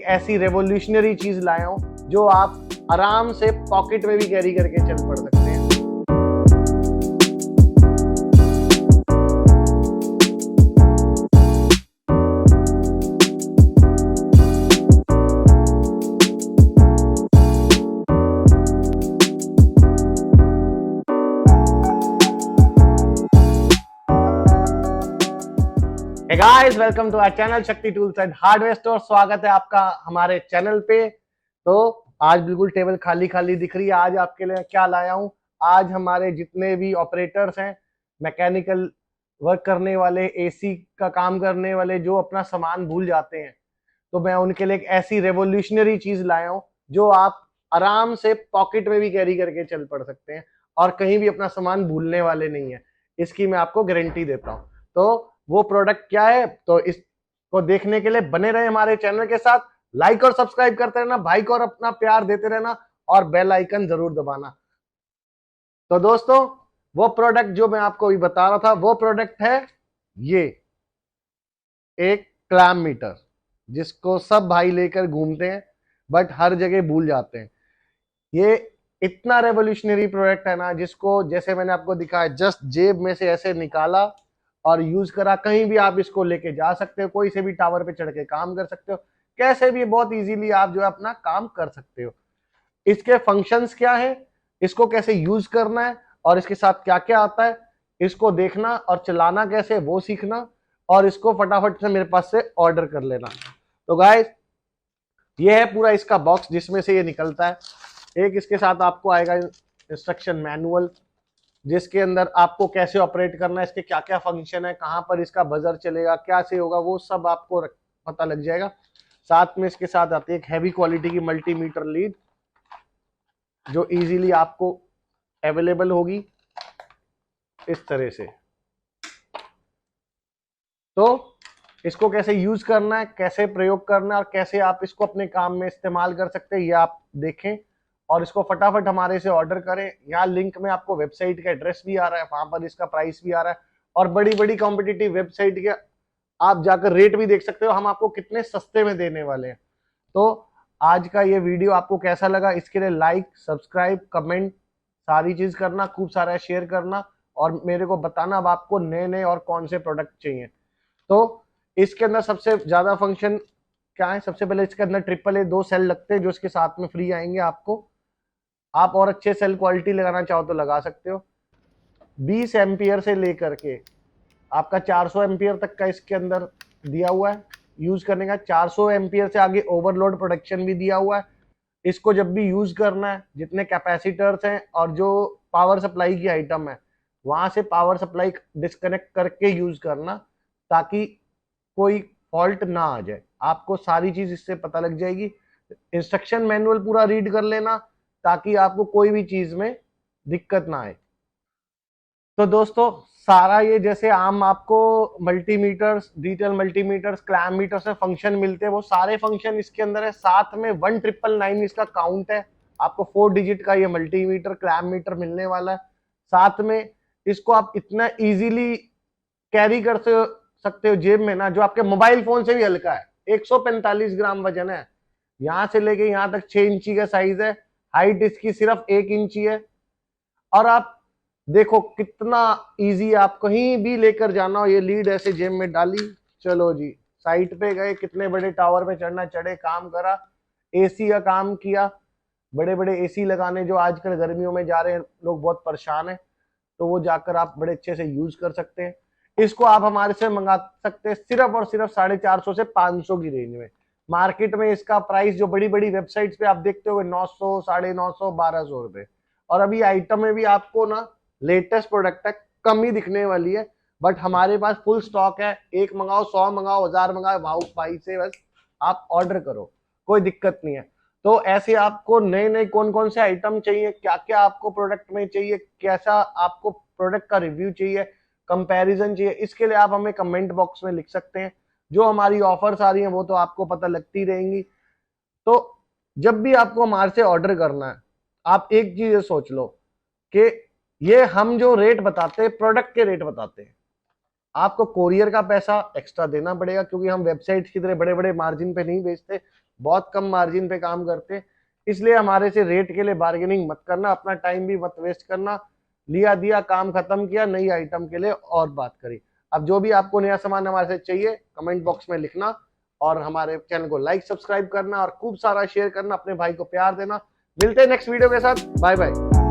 ऐसी रेवोल्यूशनरी चीज लाया हूं जो आप आराम से पॉकेट में भी कैरी करके चल पड़ सकते हैं। Hey guys, welcome to our channel शक्ति टूल्स एंड हार्डवेयर स्टोर। स्वागत है आपका हमारे चैनल पे। तो आज बिल्कुल टेबल खाली खाली दिख रही है। आज आपके लिए क्या लाया हूँ, आज हमारे जितने भी ऑपरेटर्स हैं, मैकेनिकल वर्क करने वाले, एसी का काम करने वाले, जो अपना सामान भूल जाते हैं, तो मैं उनके लिए एक ऐसी रेवोल्यूशनरी चीज लाया हूँ जो आप आराम से पॉकेट में भी कैरी करके चल पड़ सकते हैं और कहीं भी अपना सामान भूलने वाले नहीं है। इसकी मैं आपको गारंटी देता हूँ। तो वो प्रोडक्ट क्या है, तो इसको देखने के लिए बने रहे हमारे चैनल के साथ। लाइक और सब्सक्राइब करते रहना भाई को और अपना प्यार देते रहना और बेल आइकन जरूर दबाना। तो दोस्तों, वो प्रोडक्ट जो मैं आपको अभी बता रहा था, वो प्रोडक्ट है ये एक क्लैम मीटर, जिसको सब भाई लेकर घूमते हैं बट हर जगह भूल जाते हैं। ये इतना रेवोल्यूशनरी प्रोडक्ट है ना, जिसको जैसे मैंने आपको दिखाया, जस्ट जेब में से ऐसे निकाला और यूज करा। कहीं भी आप इसको लेके जा सकते हो, कोई से भी टावर पे चढ़ के काम कर सकते हो, कैसे भी बहुत इजीली आप जो है अपना काम कर सकते हो। इसके फंक्शंस क्या है, इसको कैसे यूज करना है और इसके साथ क्या क्या आता है, इसको देखना और चलाना कैसे वो सीखना, और इसको फटाफट से मेरे पास से ऑर्डर कर लेना। तो गाइस, ये है पूरा इसका बॉक्स जिसमें से ये निकलता है। एक इसके साथ आपको आएगा इंस्ट्रक्शन मैनुअल, जिसके अंदर आपको कैसे ऑपरेट करना है, इसके क्या क्या फंक्शन है, कहां पर इसका बजर चलेगा, क्या से होगा, वो सब आपको पता लग जाएगा। साथ में इसके साथ आती है एक हैवी क्वालिटी की मल्टीमीटर लीड, जो इजीली आपको अवेलेबल होगी इस तरह से। तो इसको कैसे यूज करना है, कैसे प्रयोग करना है और कैसे आप इसको अपने काम में इस्तेमाल कर सकते हैं, ये आप देखें और इसको फटाफट हमारे से ऑर्डर करें। यहाँ लिंक में आपको वेबसाइट का एड्रेस भी आ रहा है, वहां पर इसका प्राइस भी आ रहा है, और बड़ी बड़ी कॉम्पिटिटिव वेबसाइट के आप जाकर रेट भी देख सकते हो हम आपको कितने सस्ते में देने वाले हैं। तो आज का ये वीडियो आपको कैसा लगा, इसके लिए लाइक, सब्सक्राइब, कमेंट सारी चीज करना, खूब सारा शेयर करना और मेरे को बताना अब आपको नए नए और कौन से प्रोडक्ट चाहिए। तो इसके अंदर सबसे ज्यादा फंक्शन क्या है, सबसे पहले इसके अंदर AAA 2 सेल लगते हैं जो इसके साथ में फ्री आएंगे आपको। आप और अच्छे सेल क्वालिटी लगाना चाहो तो लगा सकते हो। 20 एम्पियर से लेकर के आपका 400 एम्पियर तक का इसके अंदर दिया हुआ है यूज करने का। 400 एम्पियर से आगे ओवरलोड प्रोटेक्शन भी दिया हुआ है। इसको जब भी यूज करना है, जितने कैपेसिटर्स हैं और जो पावर सप्लाई की आइटम है, वहां से पावर सप्लाई डिस्कनेक्ट करके यूज करना, ताकि कोई फॉल्ट ना आ जाए। आपको सारी चीज इससे पता लग जाएगी। इंस्ट्रक्शन मैनुअल पूरा रीड कर लेना ताकि आपको कोई भी चीज में दिक्कत ना आए। तो दोस्तों, सारा ये जैसे आम आपको multimeters, digital multimeters, clam metre से फंक्शन मिलते हैं, वो सारे फंक्शन इसके अंदर है। साथ में 1999 इसका काउंट है। आपको 4 डिजिट का ये मल्टीमीटर, क्लैम मीटर मिलने वाला है। साथ में इसको आप इतना इजीली कैरी कर सकते हो जेब में ना, जो आपके मोबाइल फोन से भी हल्का है। 145 ग्राम वजन है। यहां से लेके यहां तक 6 इंची का साइज है। हाइट इसकी सिर्फ 1 इंची है। और आप देखो कितना इजी, आप कहीं भी लेकर जाना हो, ये लीड ऐसे जेब में डाली, चलो जी साइट पे गए, कितने बड़े टावर पे चढ़ना चढ़े, काम करा, एसी का काम किया। बड़े बड़े एसी लगाने जो आजकल गर्मियों में जा रहे हैं लोग, बहुत परेशान है, तो वो जाकर आप बड़े अच्छे से यूज कर सकते हैं। इसको आप हमारे से मंगा सकते हैं सिर्फ और सिर्फ 450 से 500 की रेंज में। मार्केट में इसका प्राइस जो बड़ी बड़ी वेबसाइट्स पे आप देखते हो 900, 950, 1200 रुपए। और अभी आइटम में भी आपको ना लेटेस्ट प्रोडक्ट है, कम ही दिखने वाली है, बट हमारे पास फुल स्टॉक है। एक मंगाओ, 100 मंगाओ, 1000 मंगाओ, भाई से बस आप ऑर्डर करो, कोई दिक्कत नहीं है। तो ऐसे आपको नए नए कौन कौन से आइटम चाहिए, क्या क्या आपको प्रोडक्ट में चाहिए, कैसा आपको प्रोडक्ट का रिव्यू चाहिए, कंपैरिजन चाहिए, इसके लिए आप हमें कमेंट बॉक्स में लिख सकते हैं। जो हमारी ऑफर्स आ रही हैं वो तो आपको पता लगती रहेंगी। तो जब भी आपको हमारे से ऑर्डर करना है, आप एक चीज सोच लो कि ये हम जो रेट बताते हैं, प्रोडक्ट के रेट बताते हैं। आपको कोरियर का पैसा एक्स्ट्रा देना पड़ेगा, क्योंकि हम वेबसाइट की तरह बड़े बड़े मार्जिन पे नहीं बेचते, बहुत कम मार्जिन पे काम करते। इसलिए हमारे से रेट के लिए बार्गेनिंग मत करना, अपना टाइम भी मत वेस्ट करना। लिया दिया, काम खत्म किया, नई आइटम के लिए और बात करी। अब जो भी आपको नया सामान हमारे से चाहिए कमेंट बॉक्स में लिखना, और हमारे चैनल को लाइक सब्सक्राइब करना और खूब सारा शेयर करना, अपने भाई को प्यार देना। मिलते हैं नेक्स्ट वीडियो के साथ, बाय बाय।